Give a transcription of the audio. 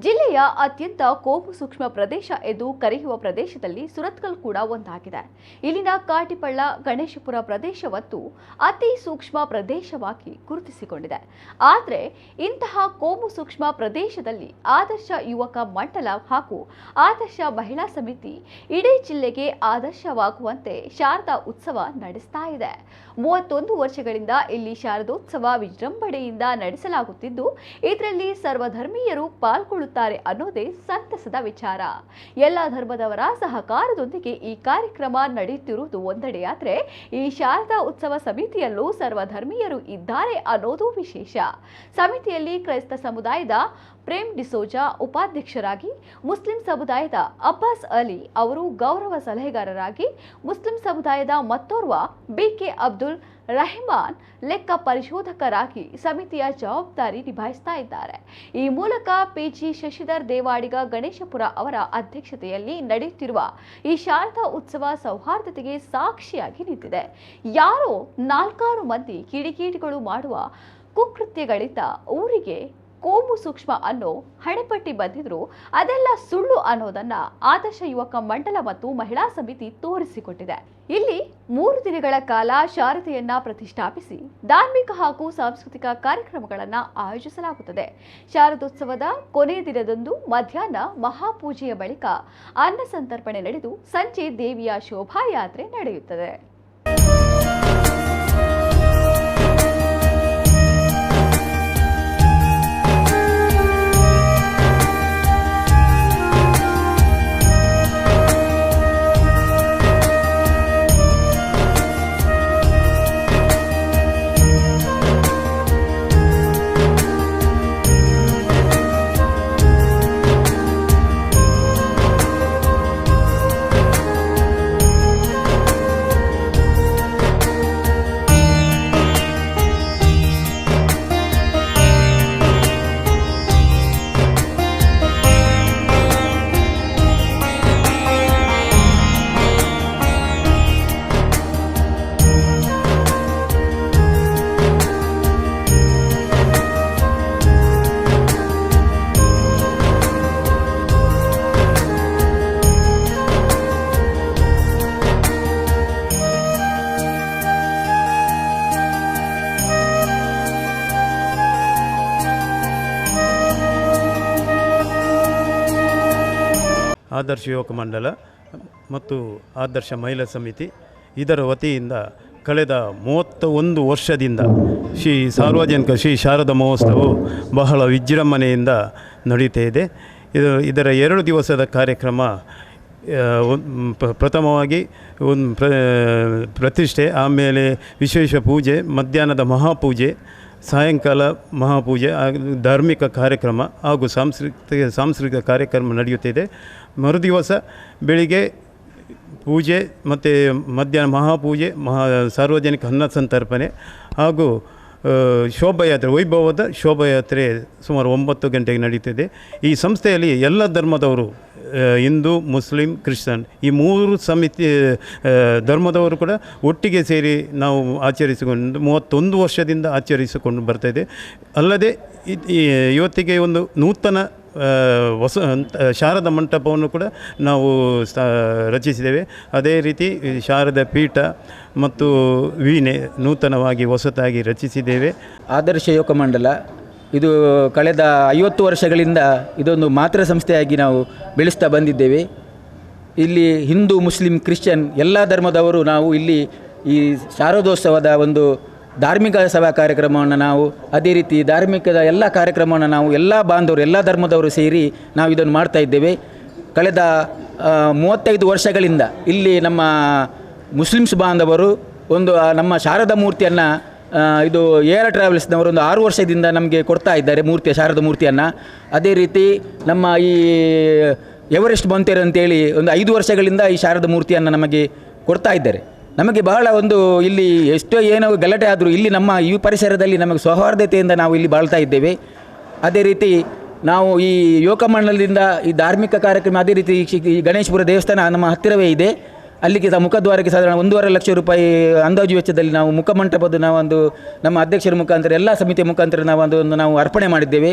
ಜಿಲ್ಲೆಯ ಅತ್ಯಂತ ಕೋಮು ಸೂಕ್ಷ್ಮ ಪ್ರದೇಶ ಎಂದು ಕರೆಯುವ ಪ್ರದೇಶದಲ್ಲಿ ಸುರತ್ಕಲ್ ಕೂಡ ಒಂದಾಗಿದೆ. ಇಲ್ಲಿನ ಕಾಟಿಪಳ್ಳ ಗಣೇಶಪುರ ಪ್ರದೇಶವಂತೂ ಅತಿ ಸೂಕ್ಷ್ಮ ಪ್ರದೇಶವಾಗಿ ಗುರುತಿಸಿಕೊಂಡಿದೆ. ಆದರೆ ಇಂತಹ ಕೋಮು ಸೂಕ್ಷ್ಮ ಪ್ರದೇಶದಲ್ಲಿ ಆದರ್ಶ ಯುವಕ ಮಂಡಲ ಹಾಗೂ ಆದರ್ಶ ಮಹಿಳಾ ಸಮಿತಿ ಇಡೀ ಜಿಲ್ಲೆಗೆ ಆದರ್ಶವಾಗುವಂತೆ ಶಾರದಾ ಉತ್ಸವ ನಡೆಸ್ತಾ ಇದೆ. 31 ವರ್ಷಗಳಿಂದ ಇಲ್ಲಿ ಶಾರದೋತ್ಸವ ವಿಜೃಂಭಣೆಯಿಂದ ನಡೆಸಲಾಗುತ್ತಿದ್ದು, ಇದರಲ್ಲಿ ಸರ್ವಧರ್ಮೀಯರು ಪಾಲ್ಗೊಳ್ಳುತ್ತಾರೆ ಅನ್ನೋದೇ ಸಂತಸದ ವಿಚಾರ. ಎಲ್ಲ ಧರ್ಮದವರ ಸಹಕಾರದೊಂದಿಗೆ ಈ ಕಾರ್ಯಕ್ರಮ ನಡೆಯುತ್ತಿರುವುದು ಒಂದೆಡೆಯಾದರೆ, ಈ ಶಾರದಾ ಉತ್ಸವ ಸಮಿತಿಯಲ್ಲೂ ಸರ್ವಧರ್ಮೀಯರು ಇದ್ದಾರೆ ಅನ್ನೋದು ವಿಶೇಷ. ಸಮಿತಿಯಲ್ಲಿ ಕ್ರೈಸ್ತ ಸಮುದಾಯದ ಪ್ರೇಮ್ ಡಿಸೋಜಾ ಉಪಾಧ್ಯಕ್ಷರಾಗಿ, ಮುಸ್ಲಿಂ ಸಮುದಾಯದ ಅಬ್ಬಾಸ್ ಅಲಿ ಅವರು ಗೌರವ ಸಲಹೆಗಾರರಾಗಿ, ಮುಸ್ಲಿಂ ಸಮುದಾಯದ ಮತ್ತೋರ್ವ ಬಿಕೆ ಅಬ್ದುಲ್ ರಹಿಮಾನ್ ಲೆಕ್ಕ ಪರಿಶೋಧಕರಾಗಿ ಸಮಿತಿಯ ಜವಾಬ್ದಾರಿ ನಿಭಾಯಿಸ್ತಾ ಇದ್ದಾರೆ. ಈ ಮೂಲಕ ಪಿಜಿ ಶಶಿಧರ್ ದೇವಾಡಿಗ ಗಣೇಶಪುರ ಅವರ ಅಧ್ಯಕ್ಷತೆಯಲ್ಲಿ ನಡೆಯುತ್ತಿರುವ ಈ ಶಾರದಾ ಉತ್ಸವ ಸೌಹಾರ್ದತೆಗೆ ಸಾಕ್ಷಿಯಾಗಿ ನಿಂತಿದೆ. ಯಾರೋ 4 ಮಂದಿ ಕಿಡಿಗೇಡಿಗಳು ಮಾಡುವ ಕುಕೃತ್ಯಗಳಿಂದ ಊರಿಗೆ ಕೋಮು ಸೂಕ್ಷ್ಮ ಅನ್ನೋ ಹಣೆಪಟ್ಟಿ ಬಂದಿದ್ರು ಅದೆಲ್ಲ ಸುಳ್ಳು ಅನ್ನೋದನ್ನ ಆದರ್ಶ ಯುವಕ ಮಂಡಲ ಮತ್ತು ಮಹಿಳಾ ಸಮಿತಿ ತೋರಿಸಿಕೊಟ್ಟಿದೆ. ಇಲ್ಲಿ 3 ದಿನಗಳ ಕಾಲ ಶಾರದೆಯನ್ನ ಪ್ರತಿಷ್ಠಾಪಿಸಿ ಧಾರ್ಮಿಕ ಹಾಗೂ ಸಾಂಸ್ಕೃತಿಕ ಕಾರ್ಯಕ್ರಮಗಳನ್ನು ಆಯೋಜಿಸಲಾಗುತ್ತದೆ. ಶಾರದೋತ್ಸವದ ಕೊನೆ ದಿನದಂದು ಮಧ್ಯಾಹ್ನ ಮಹಾಪೂಜೆಯ ಬಳಿಕ ಅನ್ನ ಸಂತರ್ಪಣೆ ನಡೆದು ಸಂಜೆ ದೇವಿಯ ಶೋಭಾಯಾತ್ರೆ ನಡೆಯುತ್ತದೆ. ಆದರ್ಶ ಯುವಕ ಮಂಡಲ ಮತ್ತು ಆದರ್ಶ ಮಹಿಳಾ ಸಮಿತಿ ಇದರ ವತಿಯಿಂದ ಕಳೆದ 31 ವರ್ಷದಿಂದ ಸಾರ್ವಜನಿಕ ಶ್ರೀ ಶಾರದಾ ಮಹೋತ್ಸವವು ಬಹಳ ವಿಜೃಂಭಣೆಯಿಂದ ನಡೀತಾ ಇದೆ. ಇದರ 2 ದಿವಸದ ಕಾರ್ಯಕ್ರಮ ಪ್ರಥಮವಾಗಿ ಪ್ರತಿಷ್ಠೆ, ಆಮೇಲೆ ವಿಶೇಷ ಪೂಜೆ, ಮಧ್ಯಾಹ್ನದ ಮಹಾಪೂಜೆ, ಸಾಯಂಕಾಲ ಮಹಾಪೂಜೆ, ಧಾರ್ಮಿಕ ಕಾರ್ಯಕ್ರಮ ಹಾಗೂ ಸಾಂಸ್ಕೃತಿಕ ಕಾರ್ಯಕ್ರಮ ನಡೆಯುತ್ತಿದೆ. ಮರುದಿವಸ ಬೆಳಿಗ್ಗೆ ಪೂಜೆ ಮತ್ತು ಮಧ್ಯಾಹ್ನ ಮಹಾಪೂಜೆ, ಸಾರ್ವಜನಿಕ ಅನ್ನ ಸಂತರ್ಪಣೆ ಹಾಗೂ ಶೋಭಾಯಾತ್ರೆ, ವೈಭವದ ಶೋಭಾಯಾತ್ರೆ ಸುಮಾರು 9 ಗಂಟೆಗೆ ನಡೀತಿದೆ. ಈ ಸಂಸ್ಥೆಯಲ್ಲಿ ಎಲ್ಲ ಧರ್ಮದವರು, ಹಿಂದೂ, ಮುಸ್ಲಿಂ, ಕ್ರಿಶ್ಚಿಯನ್ ಈ 3 ಸಮಿತಿ ಧರ್ಮದವರು ಕೂಡ ಒಟ್ಟಿಗೆ ಸೇರಿ ನಾವು ಆಚರಿಸಿಕೊಂಡು 31 ವರ್ಷದಿಂದ ಆಚರಿಸಿಕೊಂಡು ಬರ್ತಾಯಿದೆ. ಅಲ್ಲದೆ ಇವತ್ತಿಗೆ ಒಂದು ನೂತನ ಶಾರದಾ ಮಂಟಪವನ್ನು ಕೂಡ ನಾವು ರಚಿಸಿದ್ದೇವೆ. ಅದೇ ರೀತಿ ಶಾರದಾ ಪೀಠ ಮತ್ತು ವೀಣೆ ನೂತನವಾಗಿ ಹೊಸತಾಗಿ ರಚಿಸಿದ್ದೇವೆ. ಆದರ್ಶ ಯುವಕ ಮಂಡಲ ಇದು ಕಳೆದ 50 ವರ್ಷಗಳಿಂದ ಇದೊಂದು ಮಾತೃ ಸಂಸ್ಥೆಯಾಗಿ ನಾವು ಬೆಳೆಸ್ತಾ ಬಂದಿದ್ದೇವೆ. ಇಲ್ಲಿ ಹಿಂದೂ, ಮುಸ್ಲಿಂ, ಕ್ರಿಶ್ಚಿಯನ್ ಎಲ್ಲ ಧರ್ಮದವರು ನಾವು ಇಲ್ಲಿ ಈ ಶಾರದೋತ್ಸವದ ಒಂದು ಧಾರ್ಮಿಕ ಸಭಾ ಕಾರ್ಯಕ್ರಮವನ್ನು ನಾವು, ಅದೇ ರೀತಿ ಧಾರ್ಮಿಕದ ಎಲ್ಲ ಕಾರ್ಯಕ್ರಮವನ್ನು ನಾವು ಎಲ್ಲ ಬಾಂಧವರು, ಎಲ್ಲ ಧರ್ಮದವರು ಸೇರಿ ನಾವು ಇದನ್ನು ಮಾಡ್ತಾ ಇದ್ದೇವೆ. ಕಳೆದ 35 ವರ್ಷಗಳಿಂದ ಇಲ್ಲಿ ನಮ್ಮ ಮುಸ್ಲಿಮ್ಸ್ ಬಾಂಧವರು ಒಂದು ನಮ್ಮ ಶಾರದಾ ಮೂರ್ತಿಯನ್ನು ಇದು ಏರ್ ಟ್ರಾವೆಲ್ಸ್ನವರು ಒಂದು 6 ವರ್ಷದಿಂದ ನಮಗೆ ಕೊಡ್ತಾ ಇದ್ದಾರೆ ಶಾರದಾ ಮೂರ್ತಿಯನ್ನು. ಅದೇ ರೀತಿ ನಮ್ಮ ಈ ಎವರೆಸ್ಟ್ ಮೊಂತೇರ್ ಅಂತೇಳಿ ಒಂದು 5 ವರ್ಷಗಳಿಂದ ಈ ಶಾರದಾ ಮೂರ್ತಿಯನ್ನು ನಮಗೆ ಕೊಡ್ತಾ ಇದ್ದಾರೆ. ನಮಗೆ ಬಹಳ ಒಂದು ಇಲ್ಲಿ ಎಷ್ಟೋ ಏನೋ ಗಲಾಟೆ ಆದರೂ ಇಲ್ಲಿ ನಮ್ಮ ಈ ಪರಿಸರದಲ್ಲಿ ನಮಗೆ ಸೌಹಾರ್ದತೆಯಿಂದ ನಾವು ಇಲ್ಲಿ ಬಾಳ್ತಾ ಇದ್ದೇವೆ. ಅದೇ ರೀತಿ ನಾವು ಈ ಯುವಕ ಮಂಡಲದಿಂದ ಈ ಧಾರ್ಮಿಕ ಕಾರ್ಯಕ್ರಮ, ಅದೇ ರೀತಿ ಈ ಗಣೇಶಪುರ ದೇವಸ್ಥಾನ ನಮ್ಮ ಹತ್ತಿರವೇ ಇದೆ. ಅಲ್ಲಿಗೆ ಮುಖದ್ವಾರಕ್ಕೆ ಸಾಧಾರಣ 1.5 ಲಕ್ಷ ರೂಪಾಯಿ ಅಂದಾಜು ವೆಚ್ಚದಲ್ಲಿ ನಾವು ಮುಖಮಂಟಪದ ನಾವೊಂದು ನಮ್ಮ ಅಧ್ಯಕ್ಷರ ಮುಖಾಂತರ ಎಲ್ಲ ಸಮಿತಿಯ ಮುಖಾಂತರ ನಾವು ಅರ್ಪಣೆ ಮಾಡಿದ್ದೇವೆ.